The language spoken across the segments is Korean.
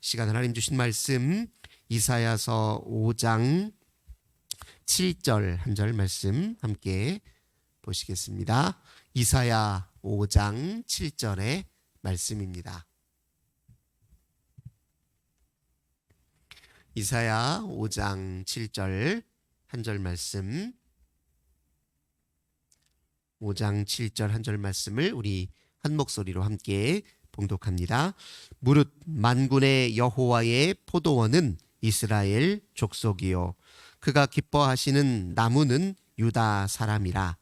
시간 하나님 주신 말씀 이사야서 5장 7절 한 절 말씀 함께 보시겠습니다. 이사야 5장 7절의 말씀입니다. 이사야 5장 7절 한 절 말씀, 5장 7절 한 절 말씀을 우리 한 목소리로 함께 봉독합니다. 무릇 만군의 여호와의 포도원은 이스라엘 족속이요 그가 기뻐하시는 나무는 유다 사람이라.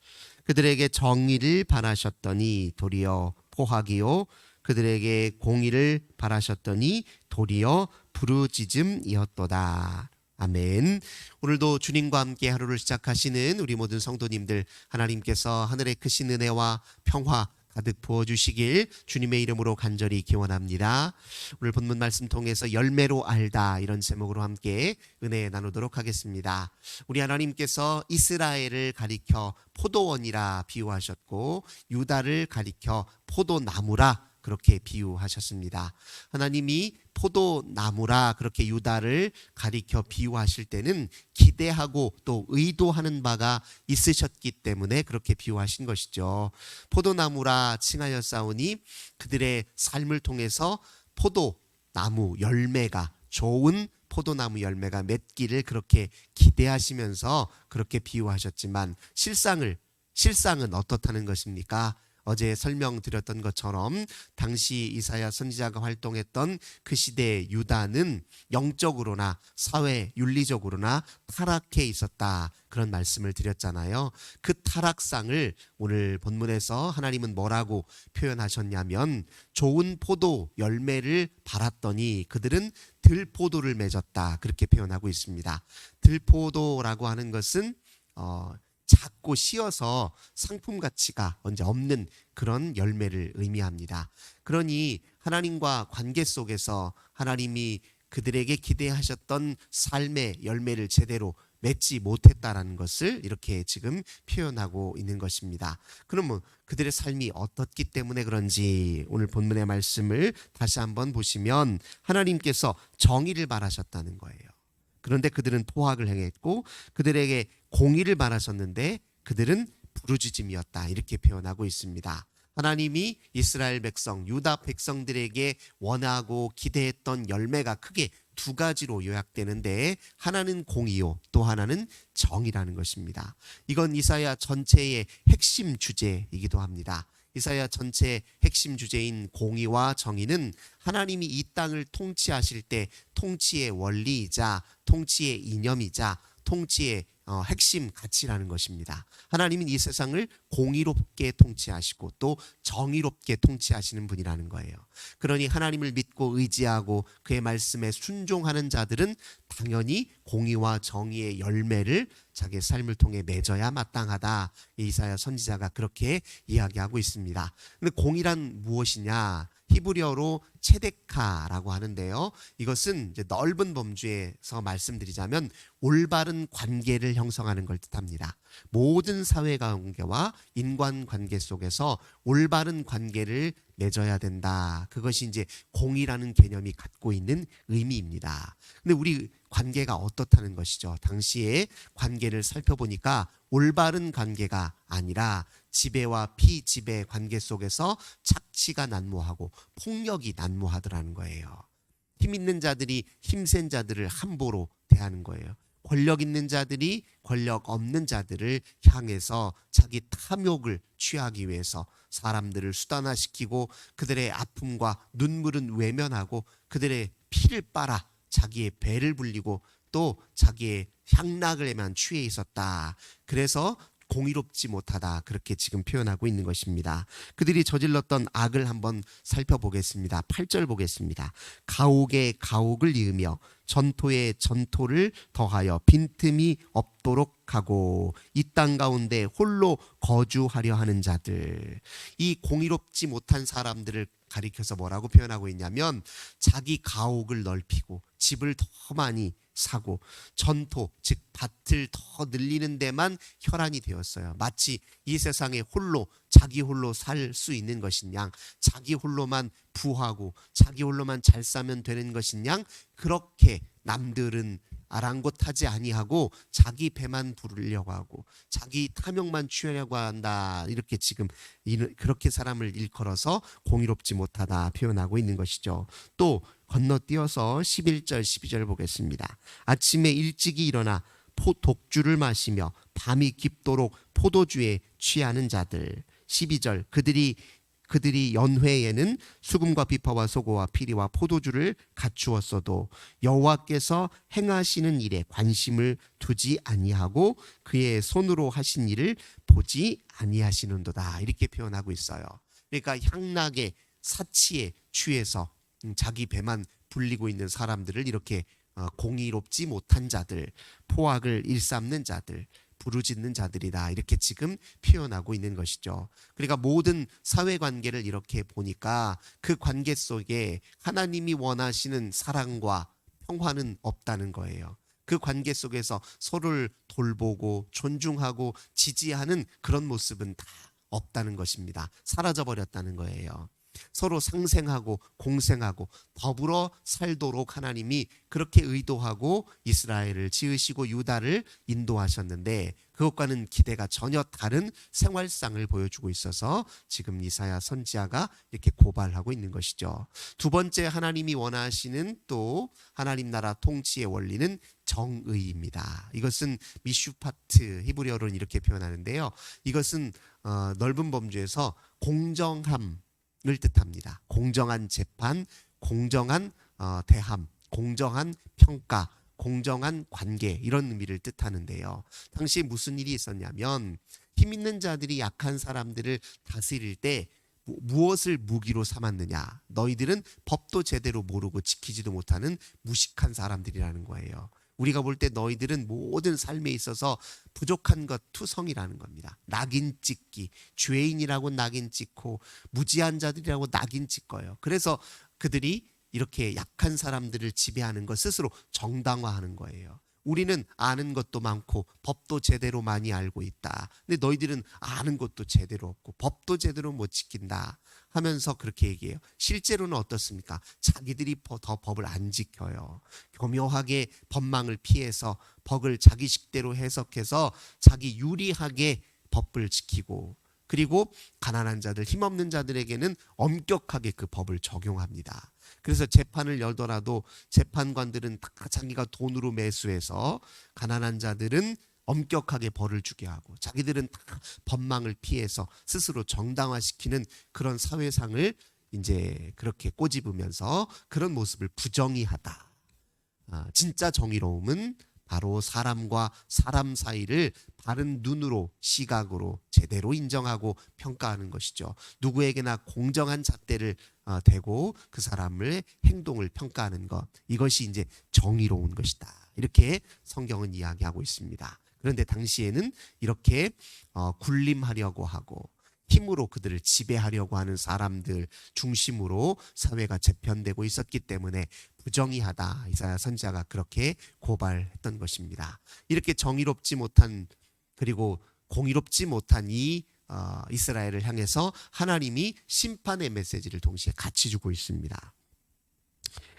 그들에게 정의를 바라셨더니 도리어 포악이요 그들에게 공의를 바라셨더니 도리어 부르짖음이었도다. 아멘. 오늘도 주님과 함께 하루를 시작하시는 우리 모든 성도님들, 하나님께서 하늘의 크신 은혜와 평화 가득 부어주시길 주님의 이름으로 간절히 기원합니다. 오늘 본문 말씀 통해서 열매로 알다, 이런 제목으로 함께 은혜 나누도록 하겠습니다. 우리 하나님께서 이스라엘을 가리켜 포도원이라 비유하셨고 유다를 가리켜 포도나무라 그렇게 비유하셨습니다. 하나님이 포도나무라 그렇게 유다를 가리켜 비유하실 때는 기대하고 또 의도하는 바가 있으셨기 때문에 그렇게 비유하신 것이죠. 포도나무라 칭하였사오니 그들의 삶을 통해서 포도나무 열매가, 좋은 포도나무 열매가 맺기를 그렇게 기대하시면서 그렇게 비유하셨지만 실상은 어떻다는 것입니까? 어제 설명드렸던 것처럼 당시 이사야 선지자가 활동했던 그 시대의 유다는 영적으로나 사회 윤리적으로나 타락해 있었다, 그런 말씀을 드렸잖아요. 그 타락상을 오늘 본문에서 하나님은 뭐라고 표현하셨냐면 좋은 포도 열매를 발았더니 그들은 들포도를 맺었다, 그렇게 표현하고 있습니다. 들포도라고 하는 것은 작고 씌어서 상품 가치가 언제 없는 그런 열매를 의미합니다. 그러니 하나님과 관계 속에서 하나님이 그들에게 기대하셨던 삶의 열매를 제대로 맺지 못했다라는 것을 이렇게 지금 표현하고 있는 것입니다. 그러면 그들의 삶이 어떻기 때문에 그런지 오늘 본문의 말씀을 다시 한번 보시면 하나님께서 정의를 바라셨다는 거예요. 그런데 그들은 포악을 행했고 그들에게 공의를 바라셨는데 그들은 부르짖음이었다, 이렇게 표현하고 있습니다. 하나님이 이스라엘 백성, 유다 백성들에게 원하고 기대했던 열매가 크게 두 가지로 요약되는데 하나는 공의요 또 하나는 정의라는 것입니다. 이건 이사야 전체의 핵심 주제이기도 합니다. 이사야 전체의 핵심 주제인 공의와 정의는 하나님이 이 땅을 통치하실 때 통치의 원리이자 통치의 이념이자 통치의 핵심 가치라는 것입니다. 하나님은 이 세상을 공의롭게 통치하시고 또 정의롭게 통치하시는 분이라는 거예요. 그러니 하나님을 믿고 의지하고 그의 말씀에 순종하는 자들은 당연히 공의와 정의의 열매를 자기의 삶을 통해 맺어야 마땅하다, 이사야 선지자가 그렇게 이야기하고 있습니다. 근데 공의란 무엇이냐? 히브리어로 체데카라고 하는데요. 이것은 이제 넓은 범주에서 말씀드리자면 올바른 관계를 형성하는 걸 뜻합니다. 모든 사회관계와 인간관계 속에서 올바른 관계를 맺어야 된다. 그것이 이제 공의라는 개념이 갖고 있는 의미입니다. 근데 우리 관계가 어떻다는 것이죠. 당시의 관계를 살펴보니까 올바른 관계가 아니라 지배와 피지배 관계 속에서 착취가 난무하고 폭력이 난무하더라는 거예요. 힘 있는 자들이 힘센 자들을 함부로 대하는 거예요. 권력 있는 자들이 권력 없는 자들을 향해서 자기 탐욕을 취하기 위해서 사람들을 수단화시키고 그들의 아픔과 눈물은 외면하고 그들의 피를 빨아 자기의 배를 불리고 또 자기의 향락을에만 취해 있었다. 그래서 공의롭지 못하다, 그렇게 지금 표현하고 있는 것입니다. 그들이 저질렀던 악을 한번 살펴보겠습니다. 8절 보겠습니다. 가옥에 가옥을 이으며 전토에 전토를 더하여 빈틈이 없도록 하고 이 땅 가운데 홀로 거주하려 하는 자들, 이 공의롭지 못한 사람들을 가리켜서 뭐라고 표현하고 있냐면 자기 가옥을 넓히고 집을 더 많이 사고, 전토 즉 밭을 더 늘리는 데만 혈안이 되었어요. 마치 이 세상에 홀로 자기 홀로 살 수 있는 것인 양, 자기 홀로만 부하고 자기 홀로만 잘 싸면 되는 것인 양, 그렇게 남들은 아랑곳하지 아니하고 자기 배만 부르려고 하고 자기 탐욕만 취하려고 한다, 이렇게 지금 그렇게 사람을 일컬어서 공의롭지 못하다 표현하고 있는 것이죠. 또 건너뛰어서 11절 12절 보겠습니다. 아침에 일찍이 일어나 독주를 마시며 밤이 깊도록 포도주에 취하는 자들. 12절 그들이 연회에는 수금과 비파와 소고와 피리와 포도주를 갖추었어도 여호와께서 행하시는 일에 관심을 두지 아니하고 그의 손으로 하신 일을 보지 아니하시는도다, 이렇게 표현하고 있어요. 그러니까 향락의 사치에 취해서 자기 배만 불리고 있는 사람들을 이렇게 공의롭지 못한 자들, 포악을 일삼는 자들, 부르짖는 자들이다, 이렇게 지금 표현하고 있는 것이죠. 그러니까 모든 사회관계를 이렇게 보니까 그 관계 속에 하나님이 원하시는 사랑과 평화는 없다는 거예요. 그 관계 속에서 서로를 돌보고 존중하고 지지하는 그런 모습은 다 없다는 것입니다. 사라져버렸다는 거예요. 서로 상생하고 공생하고 더불어 살도록 하나님이 그렇게 의도하고 이스라엘을 지으시고 유다를 인도하셨는데, 그것과는 기대가 전혀 다른 생활상을 보여주고 있어서 지금 이사야 선지자가 이렇게 고발하고 있는 것이죠. 두 번째, 하나님이 원하시는 또 하나님 나라 통치의 원리는 정의입니다. 이것은 미슈파트, 히브리어로는 이렇게 표현하는데요. 이것은 넓은 범주에서 공정함 을 뜻합니다. 공정한 재판, 공정한 대함, 공정한 평가, 공정한 관계, 이런 의미를 뜻하는데요. 당시에 무슨 일이 있었냐면 힘 있는 자들이 약한 사람들을 다스릴 때 무엇을 무기로 삼았느냐? 너희들은 법도 제대로 모르고 지키지도 못하는 무식한 사람들이라는 거예요. 우리가 볼 때 너희들은 모든 삶에 있어서 부족한 것 투성이라는 겁니다. 낙인 찍기, 죄인이라고 낙인 찍고 무지한 자들이라고 낙인 찍어요. 그래서 그들이 이렇게 약한 사람들을 지배하는 것 스스로 정당화하는 거예요. 우리는 아는 것도 많고 법도 제대로 많이 알고 있다. 근데 너희들은 아는 것도 제대로 없고 법도 제대로 못 지킨다 하면서 그렇게 얘기해요. 실제로는 어떻습니까? 자기들이 더 법을 안 지켜요. 교묘하게 법망을 피해서 법을 자기 식대로 해석해서 자기 유리하게 법을 지키고, 그리고 가난한 자들, 힘없는 자들에게는 엄격하게 그 법을 적용합니다. 그래서 재판을 열더라도 재판관들은 다 자기가 돈으로 매수해서 가난한 자들은 엄격하게 벌을 주게 하고 자기들은 다 법망을 피해서 스스로 정당화시키는 그런 사회상을 이제 그렇게 꼬집으면서 그런 모습을 부정의하다. 진짜 정의로움은 바로 사람과 사람 사이를 바른 눈으로, 시각으로 제대로 인정하고 평가하는 것이죠. 누구에게나 공정한 잣대를 대고 그 사람의 행동을 평가하는 것, 이것이 이제 정의로운 것이다, 이렇게 성경은 이야기하고 있습니다. 그런데 당시에는 이렇게 군림하려고 하고 힘으로 그들을 지배하려고 하는 사람들 중심으로 사회가 재편되고 있었기 때문에 부정의하다, 이사야 선지자가 그렇게 고발했던 것입니다. 이렇게 정의롭지 못한, 그리고 공의롭지 못한 이 이스라엘을 향해서 하나님이 심판의 메시지를 동시에 같이 주고 있습니다.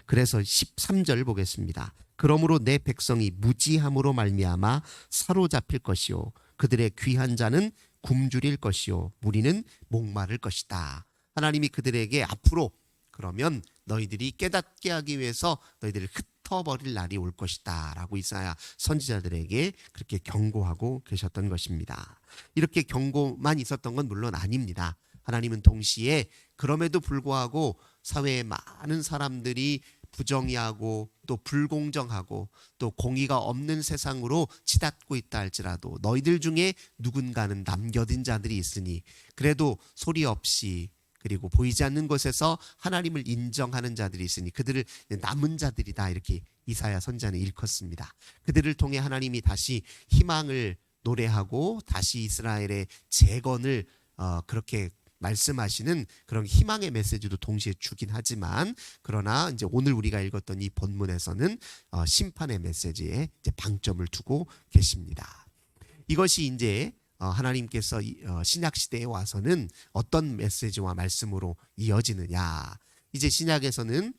그래서 13절 보겠습니다. 그러므로 내 백성이 무지함으로 말미암아 사로잡힐 것이요 그들의 귀한 자는 굶주릴 것이요 무리는 목마를 것이다. 하나님이 그들에게 앞으로 그러면 너희들이 깨닫게 하기 위해서 너희들을 흩어버릴 날이 올 것이다 라고 이사야 선지자들에게 그렇게 경고하고 계셨던 것입니다. 이렇게 경고만 있었던 건 물론 아닙니다. 하나님은 동시에 그럼에도 불구하고 사회에 많은 사람들이 부정의하고 또 불공정하고 또 공의가 없는 세상으로 치닫고 있다 할지라도 너희들 중에 누군가는 남겨진 자들이 있으니 그래도 소리 없이 그리고 보이지 않는 곳에서 하나님을 인정하는 자들이 있으니 그들을 남은 자들이다, 이렇게 이사야 선지자는 일컫습니다. 그들을 통해 하나님이 다시 희망을 노래하고 다시 이스라엘의 재건을 그렇게 말씀하시는 그런 희망의 메시지도 동시에 주긴 하지만, 그러나 이제 오늘 우리가 읽었던 이 본문에서는 심판의 메시지에 이제 방점을 두고 계십니다. 이것이 이제 하나님께서 신약 시대에 와서는 어떤 메시지와 말씀으로 이어지느냐. 이제 신약에서는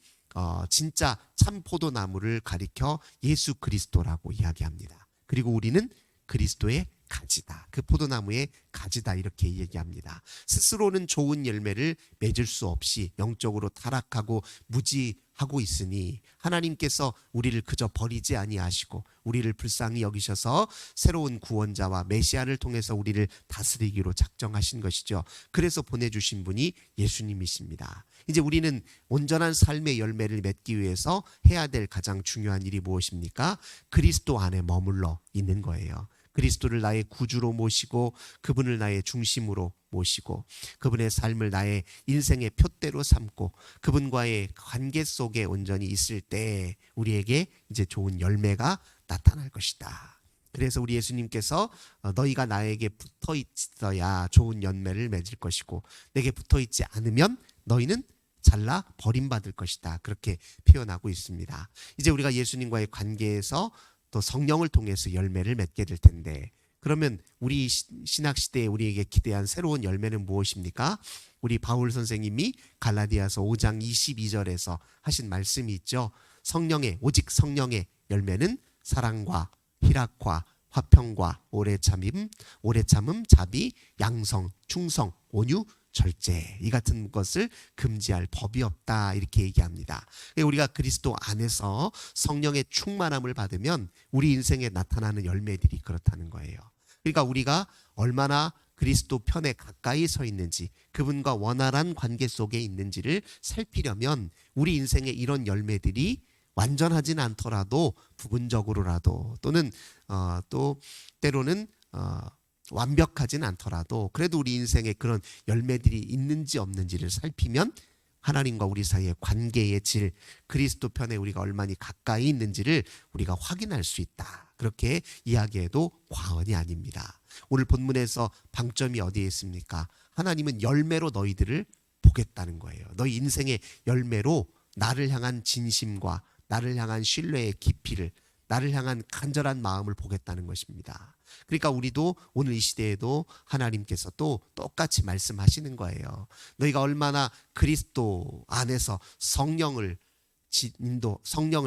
진짜 참 포도나무를 가리켜 예수 그리스도라고 이야기합니다. 그리고 우리는 그리스도의 가지다. 그 포도나무의 가지다, 이렇게 얘기합니다. 스스로는 좋은 열매를 맺을 수 없이 영적으로 타락하고 무지하고 있으니 하나님께서 우리를 그저 버리지 아니하시고 우리를 불쌍히 여기셔서 새로운 구원자와 메시아를 통해서 우리를 다스리기로 작정하신 것이죠. 그래서 보내주신 분이 예수님이십니다. 이제 우리는 온전한 삶의 열매를 맺기 위해서 해야 될 가장 중요한 일이 무엇입니까? 그리스도 안에 머물러 있는 거예요. 그리스도를 나의 구주로 모시고 그분을 나의 중심으로 모시고 그분의 삶을 나의 인생의 표대로 삼고 그분과의 관계 속에 온전히 있을 때 우리에게 이제 좋은 열매가 나타날 것이다. 그래서 우리 예수님께서 너희가 나에게 붙어 있어야 좋은 열매를 맺을 것이고 내게 붙어 있지 않으면 너희는 잘라 버림받을 것이다. 그렇게 표현하고 있습니다. 이제 우리가 예수님과의 관계에서 또 성령을 통해서 열매를 맺게 될 텐데, 그러면 우리 신학시대에 우리에게 기대한 새로운 열매는 무엇입니까? 우리 바울 선생님이 갈라디아서 5장 22절에서 하신 말씀이 있죠. 오직 성령의 열매는 사랑과 희락과 화평과 오래 참음, 자비, 양성, 충성, 온유, 절제, 이 같은 것을 금지할 법이 없다, 이렇게 얘기합니다. 우리가 그리스도 안에서 성령의 충만함을 받으면 우리 인생에 나타나는 열매들이 그렇다는 거예요. 그러니까 우리가 얼마나 그리스도 편에 가까이 서 있는지, 그분과 원활한 관계 속에 있는지를 살피려면 우리 인생에 이런 열매들이 완전하진 않더라도 부분적으로라도 또는 또 때로는 완벽하진 않더라도 그래도 우리 인생에 그런 열매들이 있는지 없는지를 살피면 하나님과 우리 사이의 관계의 질, 그리스도 편에 우리가 얼마나 가까이 있는지를 우리가 확인할 수 있다. 그렇게 이야기해도 과언이 아닙니다. 오늘 본문에서 방점이 어디에 있습니까? 하나님은 열매로 너희들을 보겠다는 거예요. 너희 인생의 열매로 나를 향한 진심과 나를 향한 신뢰의 깊이를, 나를 향한 간절한 마음을 보겠다는 것입니다. 그러니까 우리도 오늘 이 시대에도 하나님께서 또 똑같이 말씀하시는 거예요. 너희가 얼마나 그리스도 안에서 성령을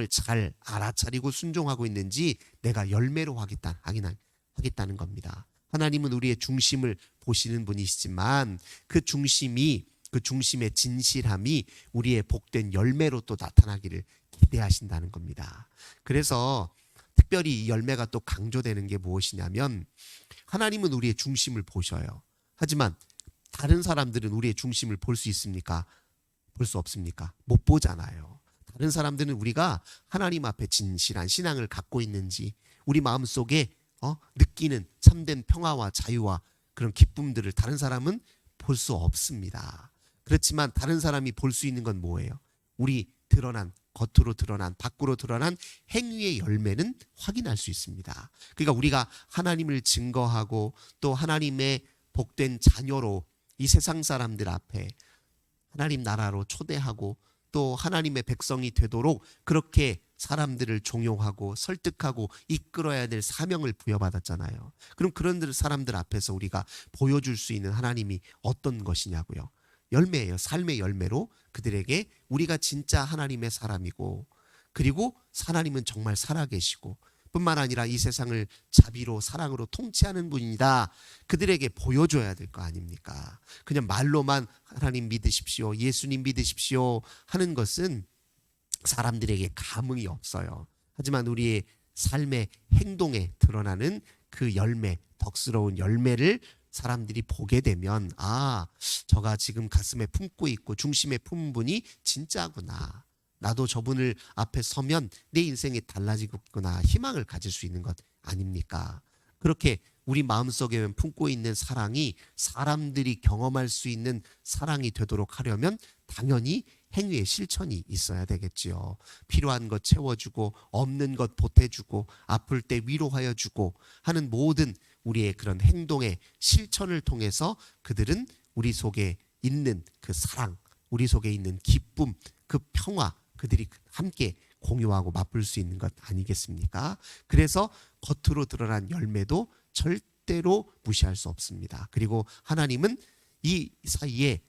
잘 알아차리고 순종하고 있는지 내가 열매로 하겠다는 겁니다. 하나님은 우리의 중심을 보시는 분이시지만 그 중심의 진실함이 우리의 복된 열매로 또 나타나기를 기대하신다는 겁니다. 그래서 특별히 이 열매가 또 강조되는 게 무엇이냐면, 하나님은 우리의 중심을 보셔요. 하지만 다른 사람들은 우리의 중심을 볼 수 있습니까? 볼 수 없습니까? 못 보잖아요. 다른 사람들은 우리가 하나님 앞에 진실한 신앙을 갖고 있는지, 우리 마음속에 느끼는 참된 평화와 자유와 그런 기쁨들을 다른 사람은 볼 수 없습니다. 그렇지만 다른 사람이 볼 수 있는 건 뭐예요? 우리 겉으로 드러난, 밖으로 드러난 행위의 열매는 확인할 수 있습니다. 그러니까 우리가 하나님을 증거하고 또 하나님의 복된 자녀로 이 세상 사람들 앞에 하나님 나라로 초대하고 또 하나님의 백성이 되도록 그렇게 사람들을 종용하고 설득하고 이끌어야 될 사명을 부여받았잖아요. 그럼 그런 사람들 앞에서 우리가 보여줄 수 있는 하나님이 어떤 것이냐고요? 열매예요. 삶의 열매로 그들에게 우리가 진짜 하나님의 사람이고, 그리고 하나님은 정말 살아계시고 뿐만 아니라 이 세상을 자비로 사랑으로 통치하는 분이다, 그들에게 보여줘야 될 거 아닙니까? 그냥 말로만 하나님 믿으십시오, 예수님 믿으십시오 하는 것은 사람들에게 감흥이 없어요. 하지만 우리의 삶의 행동에 드러나는 그 열매, 덕스러운 열매를 사람들이 보게 되면, 저가 지금 가슴에 품고 있고 중심에 품은 분이 진짜구나, 나도 저분을 앞에 서면 내 인생이 달라지겠구나, 희망을 가질 수 있는 것 아닙니까? 그렇게 우리 마음속에 품고 있는 사랑이 사람들이 경험할 수 있는 사랑이 되도록 하려면 당연히 행위의 실천이 있어야 되겠지요. 필요한 것 채워주고 없는 것 보태주고 아플 때 위로하여 주고 하는 모든 우리의 그런 행동의 실천을 통해서 그들은 우리 속에 있는 그 사랑, 우리 속에 있는 기쁨, 그 평화, 그들이 함께 공유하고 맛볼 수 있는 것 아니겠습니까? 그래서 겉으로 드러난 열매도 절대로 무시할 수 없습니다. 그리고 하나님은 이 사이에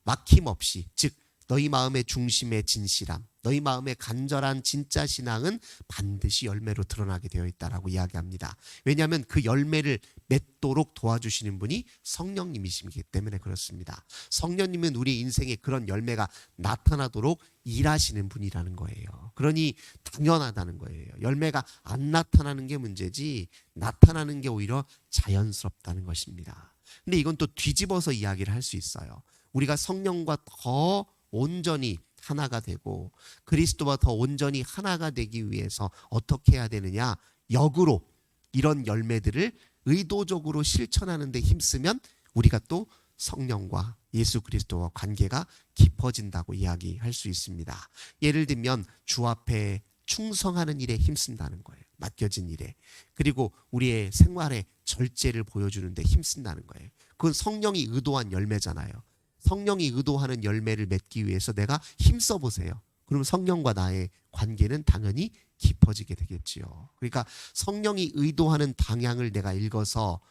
막힘없이, 즉 너희 마음의 중심의 진실함, 너희 마음의 간절한 진짜 신앙은 반드시 열매로 드러나게 되어 있다라고 이야기합니다. 왜냐하면 그 열매를 맺도록 도와주시는 분이 성령님이시기 때문에 그렇습니다. 성령님은 우리 인생에 그런 열매가 나타나도록 일하시는 분이라는 거예요. 그러니 당연하다는 거예요. 열매가 안 나타나는 게 문제지 나타나는 게 오히려 자연스럽다는 것입니다. 근데 이건 또 뒤집어서 이야기를 할 수 있어요. 우리가 성령과 더 온전히 하나가 되고 그리스도와 더 온전히 하나가 되기 위해서 어떻게 해야 되느냐? 역으로 이런 열매들을 의도적으로 실천하는 데 힘쓰면 우리가 또 성령과 예수 그리스도와 관계가 깊어진다고 이야기할 수 있습니다. 예를 들면 주 앞에 충성하는 일에 힘쓴다는 거예요. 맡겨진 일에. 그리고 우리의 생활의 절제를 보여주는 데 힘쓴다는 거예요. 그건 성령이 의도한 열매잖아요. 성령이 의도하는 열매를 맺기 위해서 내가 힘써 보세요. 그럼 성령과 나의 관계는 당연히 깊어지게 되겠지요. 그러니까 성령이 의도하는 방향을 내가 읽어서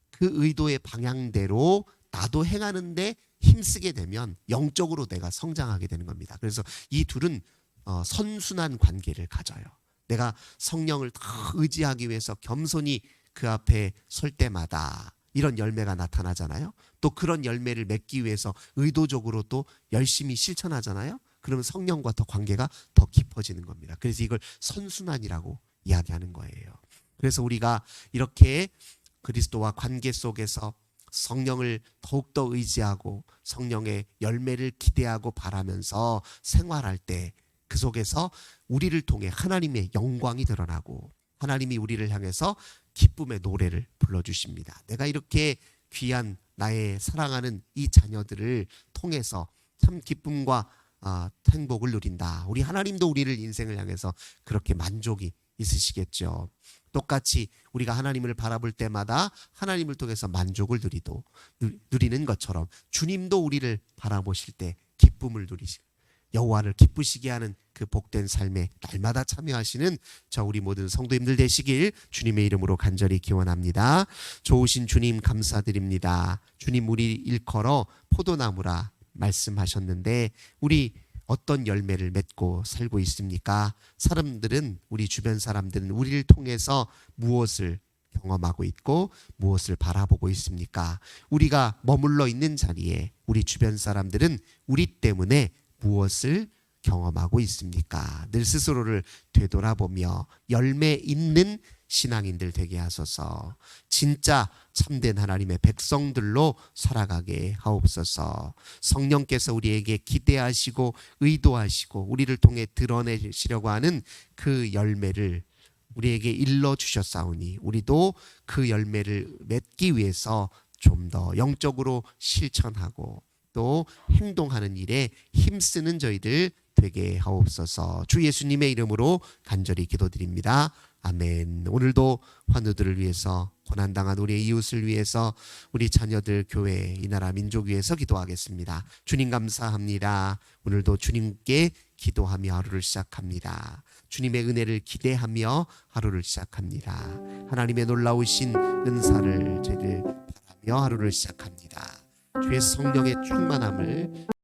그 의도의 방향대로 나도 행하는데 힘쓰게 되면 영적으로 내가 성장하게 되는 겁니다. 그래서 이 둘은 선순환 관계를 가져요. 내가 성령을 더 의지하기 위해서 겸손히 그 앞에 설 때마다 이런 열매가 나타나잖아요. 또 그런 열매를 맺기 위해서 의도적으로 또 열심히 실천하잖아요. 그러면 성령과 더 관계가 더 깊어지는 겁니다. 그래서 이걸 선순환이라고 이야기하는 거예요. 그래서 우리가 이렇게 그리스도와 관계 속에서 성령을 더욱더 의지하고 성령의 열매를 기대하고 바라면서 생활할 때 그 속에서 우리를 통해 하나님의 영광이 드러나고 하나님이 우리를 향해서 기쁨의 노래를 불러주십니다. 내가 이렇게 귀한 나의 사랑하는 이 자녀들을 통해서 참 기쁨과 행복을 누린다. 우리 하나님도 우리를 인생을 향해서 그렇게 만족이 있으시겠죠. 똑같이 우리가 하나님을 바라볼 때마다 하나님을 통해서 만족을 누리는 것처럼 주님도 우리를 바라보실 때 기쁨을 누리시고 여호와를 기쁘시게 하는 그 복된 삶에 날마다 참여하시는 저 우리 모든 성도님들 되시길 주님의 이름으로 간절히 기원합니다. 좋으신 주님 감사드립니다. 주님 우리 일컬어 포도나무라 말씀하셨는데 우리 어떤 열매를 맺고 살고 있습니까? 사람들은 우리 주변 사람들은 우리를 통해서 무엇을 경험하고 있고 무엇을 바라보고 있습니까? 우리가 머물러 있는 자리에 우리 주변 사람들은 우리 때문에 무엇을 경험하고 있습니까? 늘 스스로를 되돌아보며 열매 있는 신앙인들 되게 하소서. 진짜 참된 하나님의 백성들로 살아가게 하옵소서. 성령께서 우리에게 기대하시고 의도하시고 우리를 통해 드러내시려고 하는 그 열매를 우리에게 일러주셨사오니 우리도 그 열매를 맺기 위해서 좀 더 영적으로 실천하고 또 행동하는 일에 힘쓰는 저희들 되게 하옵소서. 주 예수님의 이름으로 간절히 기도드립니다. 아멘. 오늘도 환우들을 위해서 고난당한 우리의 이웃을 위해서 우리 자녀들 교회 이 나라 민족 위해서 기도하겠습니다. 주님 감사합니다. 오늘도 주님께 기도하며 하루를 시작합니다. 주님의 은혜를 기대하며 하루를 시작합니다. 하나님의 놀라우신 은사를 저희들 바라며 하루를 시작합니다. 주의 성령의 충만함을